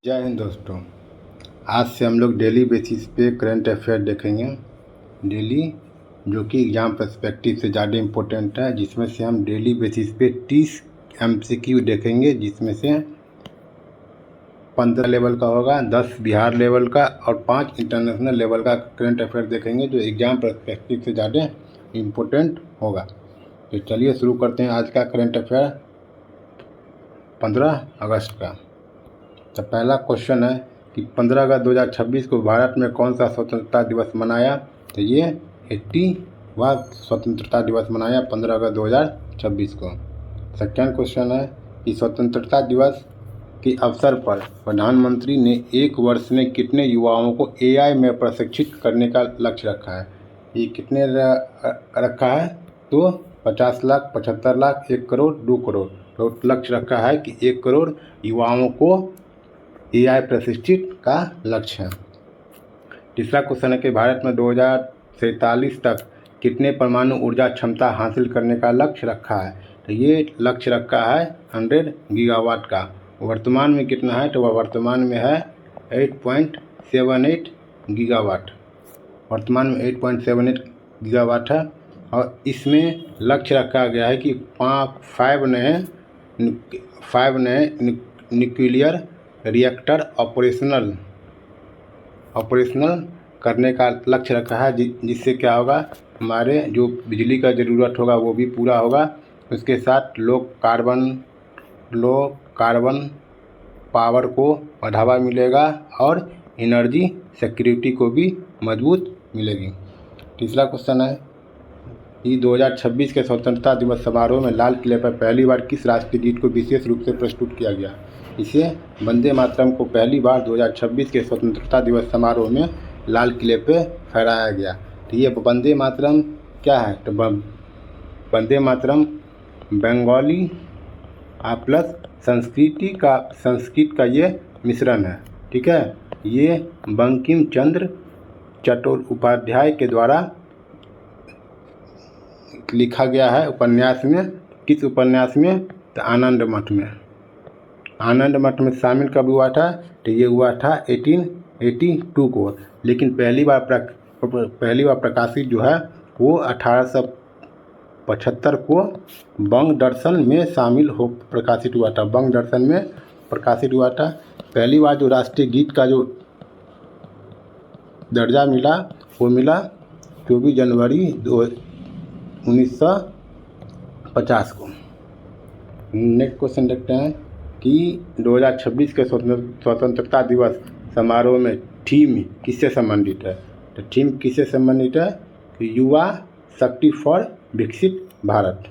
जय हिंद दोस्तों। आज से हम लोग डेली बेसिस पे करंट अफेयर देखेंगे। डेली जो कि एग्ज़ाम पर्सपेक्टिव से ज़्यादा इम्पोर्टेंट है, जिसमें से हम डेली बेसिस पे 30 MCQ देखेंगे, जिसमें से 15 लेवल का होगा, 10 बिहार लेवल का और 5 इंटरनेशनल लेवल का करंट अफेयर देखेंगे, जो एग्ज़ाम पर्सपेक्टिव से ज़्यादा इम्पोर्टेंट होगा। तो चलिए शुरू करते हैं आज का करंट अफेयर 15 अगस्त का। तो पहला क्वेश्चन है कि 15 अगस्त 2026 को भारत में कौन सा स्वतंत्रता दिवस मनाया। तो ये 80वां स्वतंत्रता दिवस मनाया 15 अगस्त 2026 को। सेकेंड क्वेश्चन है कि स्वतंत्रता दिवस के अवसर पर प्रधानमंत्री ने एक वर्ष में कितने युवाओं को AI में प्रशिक्षित करने का लक्ष्य रखा है। ये कितने रखा है? तो 50 लाख, 75 लाख, 1 करोड़, 2 करोड़। तो लक्ष्य रखा है कि 1 करोड़ युवाओं को AI प्रशिक्षित का लक्ष्य है। तीसरा क्वेश्चन है कि भारत में 2047 तक कितने परमाणु ऊर्जा क्षमता हासिल करने का लक्ष्य रखा है। तो ये लक्ष्य रखा है 100 गीगावाट का। वर्तमान में कितना है? तो वह वर्तमान में है 8.78 गीगावाट। वर्तमान में 8.78 गीगावाट है और इसमें लक्ष्य रखा गया है कि 5 नए न्यूक्लियर रिएक्टर ऑपरेशनल करने का लक्ष्य रखा है, जिससे क्या होगा, हमारे जो बिजली का ज़रूरत होगा वो भी पूरा होगा। उसके साथ लो कार्बन पावर को बढ़ावा मिलेगा और एनर्जी सिक्योरिटी को भी मजबूत मिलेगी। तीसरा क्वेश्चन है कि 2026 के स्वतंत्रता दिवस समारोह में लाल किले पर पहली बार किस राष्ट्रीय गीत को विशेष रूप से प्रस्तुत किया गया। इसे वंदे मातरम को पहली बार 2026 के स्वतंत्रता दिवस समारोह में लाल किले पे फहराया गया। तो ये वंदे मातरम क्या है? तो वंदे मातरम बंगाली प्लस संस्कृत का ये मिश्रण है। ठीक है, ये बंकिम चंद्र चट्टोपाध्याय के द्वारा लिखा गया है उपन्यास में। किस उपन्यास में? तो आनंद मठ में शामिल कब हुआ था? तो ये हुआ था 1882 को, लेकिन पहली बार प्रकाशित जो है वो 1875 को बंग दर्शन में प्रकाशित हुआ था। बंग दर्शन में प्रकाशित हुआ था। पहली बार जो राष्ट्रीय गीत का जो दर्जा मिला वो मिला 24 जनवरी 1950 को। नेक्स्ट क्वेश्चन देखते हैं कि 2026 के स्वतंत्रता दिवस समारोह में थीम किससे संबंधित है। तो थीम किससे संबंधित है? कि युवा शक्ति फॉर विकसित भारत।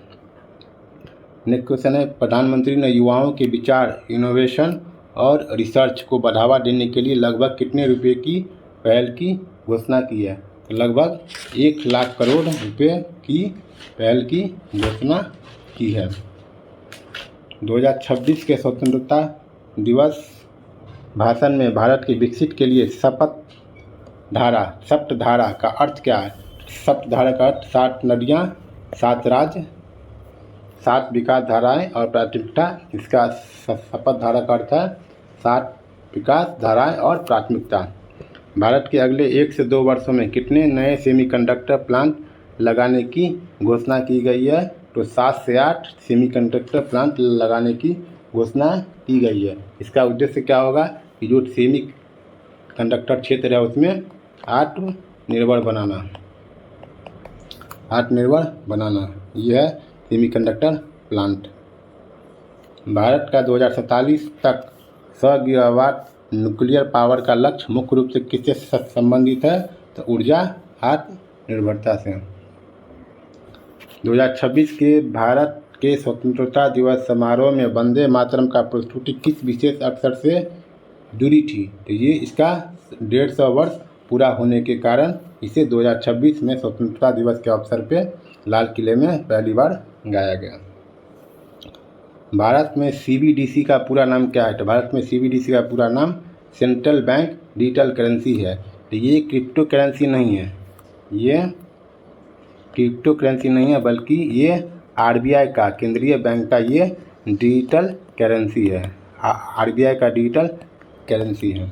नेक्स्ट क्वेश्चन है प्रधानमंत्री ने युवाओं के विचार, इनोवेशन और रिसर्च को बढ़ावा देने के लिए लगभग कितने रुपए की पहल की घोषणा की है। तो लगभग 1 लाख करोड़ रुपए की पहल की घोषणा की है। 2026 के स्वतंत्रता दिवस भाषण में भारत के विकसित के लिए सप्तधारा का अर्थ क्या है। सप्तधारा का अर्थ 7 नदियाँ, 7 राज्य, 7 विकास धाराएं और प्राथमिकता। इसका शपथधारा का अर्थ है 7 विकास धाराएं और प्राथमिकता। भारत के अगले 1 से 2 वर्षों में कितने नए सेमीकंडक्टर प्लांट लगाने की घोषणा की गई है। तो 7 से 8 सेमीकंडक्टर प्लांट लगाने की घोषणा की गई है। इसका उद्देश्य क्या होगा कि जो सेमीकंडक्टर क्षेत्र है उसमें आत्मनिर्भर बनाना यह है सेमीकंडक्टर प्लांट। भारत का 2047 तक 100 गीगावाट न्यूक्लियर पावर का लक्ष्य मुख्य रूप से किससे संबंधित है। तो ऊर्जा आत्मनिर्भरता से। 2026 के भारत के स्वतंत्रता दिवस समारोह में वंदे मातरम का प्रस्तुति किस विशेष अवसर से जुड़ी थी। तो ये इसका 150 वर्ष पूरा होने के कारण इसे 2026 में स्वतंत्रता दिवस के अवसर पे लाल किले में पहली बार गाया गया। भारत में CBDC का पूरा नाम क्या है। तो भारत में CBDC का पूरा नाम सेंट्रल बैंक डिजिटल करेंसी है। तो ये क्रिप्टो करेंसी नहीं है, बल्कि ये RBI का, केंद्रीय बैंक का ये डिजिटल करेंसी है। RBI का डिजिटल करेंसी है।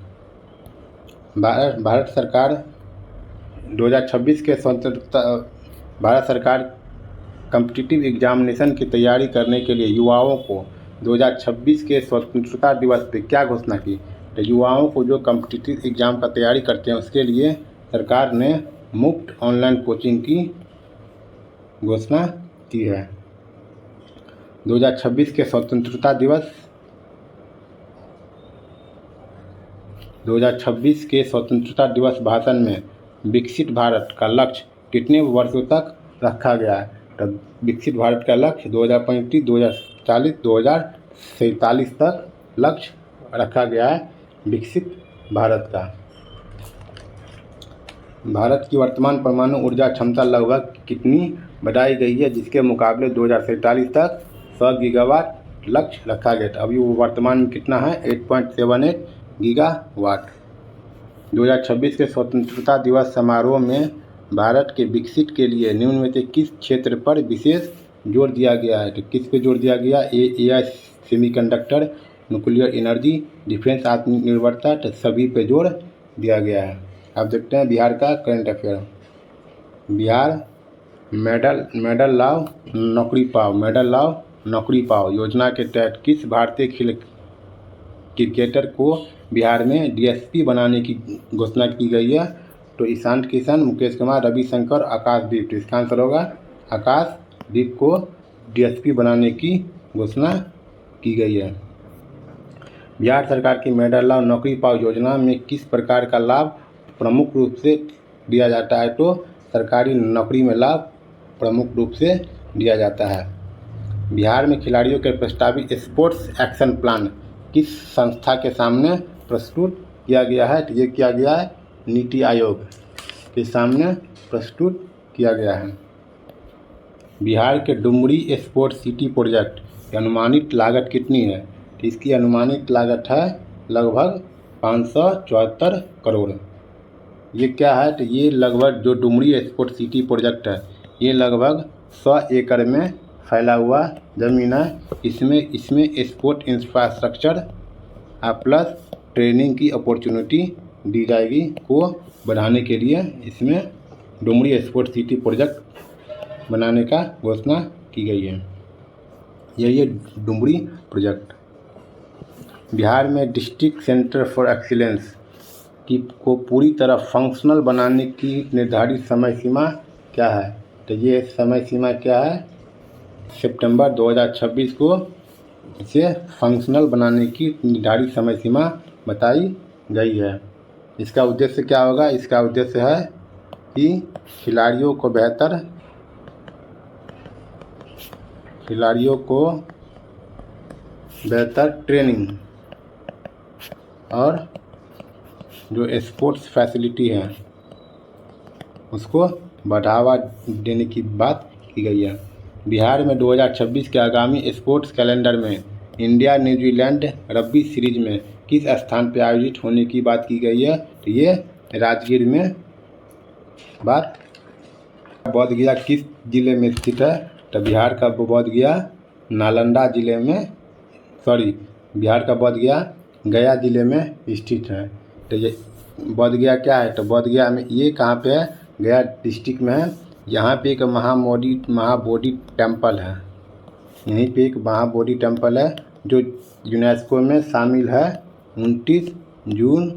भारत सरकार 2026 के स्वतंत्रता भारत सरकार कॉम्पिटिटिव एग्जामिनेशन की तैयारी करने के लिए युवाओं को 2026 के स्वतंत्रता दिवस पे क्या घोषणा की? तो युवाओं को जो कॉम्पिटिटिव एग्ज़ाम का तैयारी करते हैं उसके लिए सरकार ने मुफ्त ऑनलाइन कोचिंग की घोषणा की है। 2026 के स्वतंत्रता दिवस 2026 के स्वतंत्रता दिवस भाषण में विकसित भारत का लक्ष्य कितने वर्षों तक रखा गया है? तो विकसित भारत का लक्ष्य 2035, 2040, 2047 तक लक्ष्य रखा गया है विकसित भारत का। भारत की वर्तमान परमाणु ऊर्जा क्षमता लगभग कितनी बढ़ाई गई है, जिसके मुकाबले 2047 तक 100 गीगावाट लक्ष्य रखा गया था। अभी वो वर्तमान में कितना है? 8.78 गीगावाट। 2026 के स्वतंत्रता दिवस समारोह में भारत के विकसित के लिए निम्न में से किस क्षेत्र पर विशेष जोर दिया गया है? तो किस पे जोर दिया गया? AI, semiconductor, nuclear energy, defence, आत्मनिर्भरता, तो सभी पे जोर दिया गया है। अब देखते हैं बिहार का करंट अफेयर। बिहार मेडल लाओ नौकरी पाओ योजना के तहत किस भारतीय क्रिकेटर को बिहार में DSP बनाने की घोषणा की गई है? तो ईशान किशन, मुकेश कुमार, रविशंकर, आकाशदीप। तो इसका आंसर होगा आकाशदीप को DSP बनाने की घोषणा की गई है। बिहार सरकार की मेडल लाओ नौकरी पाओ योजना में किस प्रकार का लाभ प्रमुख रूप से दिया जाता है? तो सरकारी नौकरी में लाभ प्रमुख रूप से दिया जाता है। बिहार में खिलाड़ियों के प्रस्तावित स्पोर्ट्स एक्शन प्लान किस संस्था के सामने प्रस्तुत किया गया है? तो ये किया गया है नीति आयोग के सामने प्रस्तुत किया गया है। बिहार के डुमरी स्पोर्ट्स सिटी प्रोजेक्ट की अनुमानित लागत कितनी है? तो इसकी अनुमानित लागत है लगभग 574 करोड़। ये क्या है? तो ये लगभग जो डुमरी स्पोर्ट्स सिटी प्रोजेक्ट है ये लगभग 100 एकड़ में फैला हुआ ज़मीन है। इसमें स्पोर्ट इंफ्रास्ट्रक्चर प्लस ट्रेनिंग की अपॉर्चुनिटी दी जाएगी को बढ़ाने के लिए इसमें डुमरी स्पोर्ट्स सिटी प्रोजेक्ट बनाने का घोषणा की गई है। यही है डुमरी प्रोजेक्ट। बिहार में डिस्ट्रिक्ट सेंटर फॉर एक्सीलेंस को पूरी तरह फंक्शनल बनाने की निर्धारित समय सीमा क्या है? तो ये समय सीमा क्या है? सितंबर 2026 को इसे फंक्शनल बनाने की निर्धारित समय सीमा बताई गई है। इसका उद्देश्य क्या होगा? इसका उद्देश्य है कि खिलाड़ियों को बेहतर ट्रेनिंग और जो स्पोर्ट्स फैसिलिटी है उसको बढ़ावा देने की बात की गई है। बिहार में 2026 के आगामी स्पोर्ट्स कैलेंडर में इंडिया न्यूजीलैंड रग्बी सीरीज में किस स्थान पर आयोजित होने की बात की गई है? तो ये राजगीर में बात। बोध गया किस जिले में स्थित है? तो बिहार का बोध गया नालंदा जिले में बिहार का बोध गया जिले में स्थित है। तो ये बोध गया क्या है? तो बोध गया में ये कहाँ पे है? गया डिस्ट्रिक्ट में है। यहाँ पे एक महाबोधि टेम्पल है। यहीं पे एक महाबोधि टेम्पल है जो यूनेस्को में शामिल है। 29 जून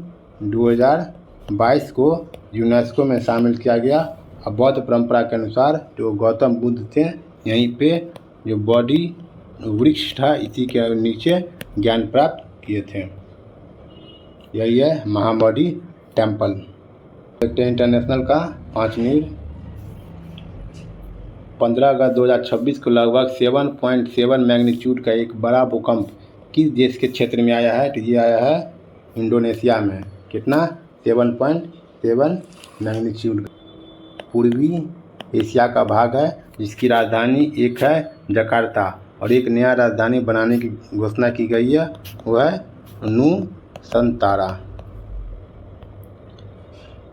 2022 को यूनेस्को में शामिल किया गया। अब बौद्ध परंपरा के अनुसार जो गौतम बुद्ध थे यहीं पे जो बोधि वृक्ष था इसी के नीचे ज्ञान प्राप्त किए थे। यही है महाबोधि टेम्पल। इंटरनेशनल का 5 न्यूज़। 15 अगस्त 2026 को लगभग 7.7 मैग्नीट्यूड का एक बड़ा भूकंप किस देश के क्षेत्र में आया है? तो ये आया है इंडोनेशिया में। कितना? 7.7 मैग्नीट्यूड। पूर्वी एशिया का भाग है जिसकी राजधानी एक है जकार्ता और एक नया राजधानी बनाने की घोषणा की गई है वो है नूसंतारा।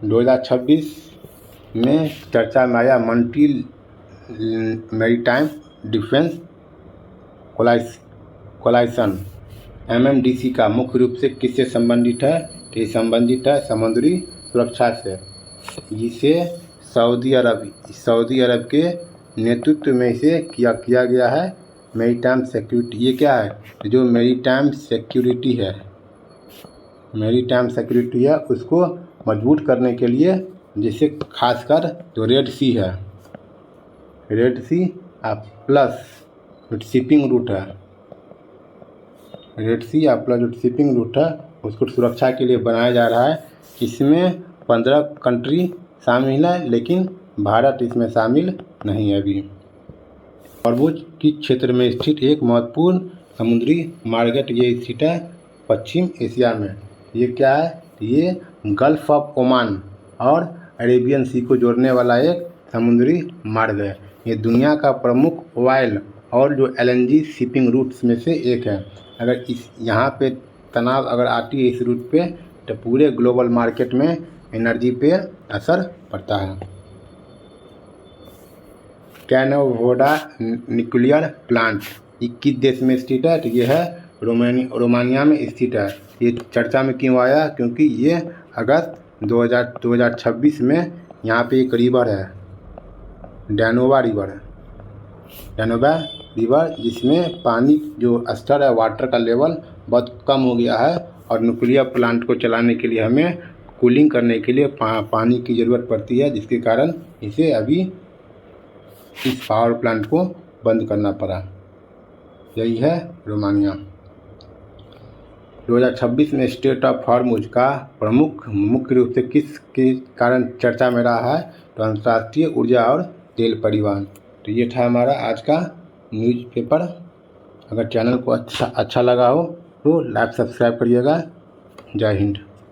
2026 में चर्चा में आया मल्टी मैरीटाइम डिफेंस कोलाइसन एमएमडीसी का मुख्य रूप से किससे संबंधित है? तो ये संबंधित है समुद्री सुरक्षा से, जिसे सऊदी अरब के नेतृत्व में इसे किया गया है मैरीटाइम सिक्योरिटी। ये क्या है? जो मैरीटाइम सिक्योरिटी है उसको मजबूत करने के लिए, जिसे खासकर जो रेड सी प्लस जो शिपिंग रूट है उसको सुरक्षा के लिए बनाया जा रहा है। इसमें 15 कंट्री शामिल है, लेकिन भारत इसमें शामिल नहीं है अभी। हॉर्मुज की क्षेत्र में स्थित एक महत्वपूर्ण समुद्री मार्ग, ये स्थित है पश्चिम एशिया में। ये क्या है? ये गल्फ ऑफ ओमान और अरेबियन सी को जोड़ने वाला एक समुद्री मार्ग है। ये दुनिया का प्रमुख ऑयल और जो एलएनजी शिपिंग रूट्स में से एक है। अगर यहाँ पे तनाव अगर आती है इस रूट पे, तो पूरे ग्लोबल मार्केट में एनर्जी पे असर पड़ता है। कैनोवोडा न्यूक्लियर प्लांट 21 देश में स्थित है। तो ये है रोमानिया में स्थित है। ये चर्चा में क्यों आया? क्योंकि ये अगस्त 2026 में यहाँ पे एक रिवर है, डैनोबा रिवर, जिसमें पानी जो स्तर है, वाटर का लेवल बहुत कम हो गया है और न्यूक्लियर प्लांट को चलाने के लिए हमें कूलिंग करने के लिए पानी की ज़रूरत पड़ती है, जिसके कारण इसे अभी इस पावर प्लांट को बंद करना पड़ा। यही है रोमानिया। 2026 में स्टेट ऑफ हॉर्मुज का प्रमुख मुख्य रूप से किसके कारण चर्चा में रहा है? तो अंतर्राष्ट्रीय ऊर्जा और तेल परिवहन। तो ये था हमारा आज का न्यूज़पेपर। अगर चैनल को अच्छा लगा हो तो लाइक सब्सक्राइब करिएगा। जय हिंद।